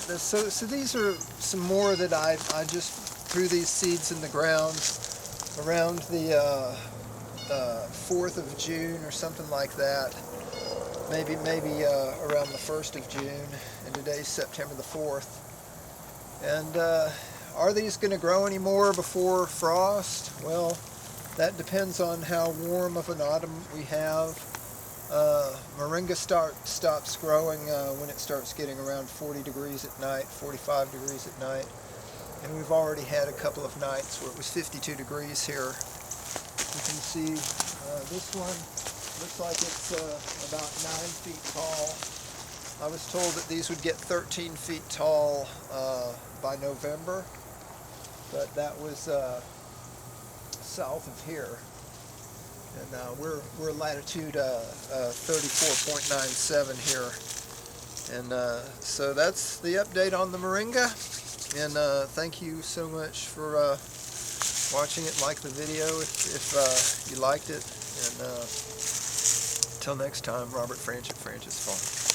get this. So these are some more that I just threw these seeds in the ground around the 4th of June or something like that. Maybe around the 1st of June, and today's September the 4th. And are these going to grow any more before frost? Well, that depends on how warm of an autumn we have. Moringa stops growing when it starts getting around 40 degrees at night, 45 degrees at night. And we've already had a couple of nights where it was 52 degrees here. You can see this one looks like it's about 9 feet tall. I was told that these would get 13 feet tall by November, but that was south of here. And we're latitude 34.97 here. And so that's the update on the Moringa. And thank you so much for watching it. Like the video if you liked it. And until next time, Robert Franch at Franch's Farm.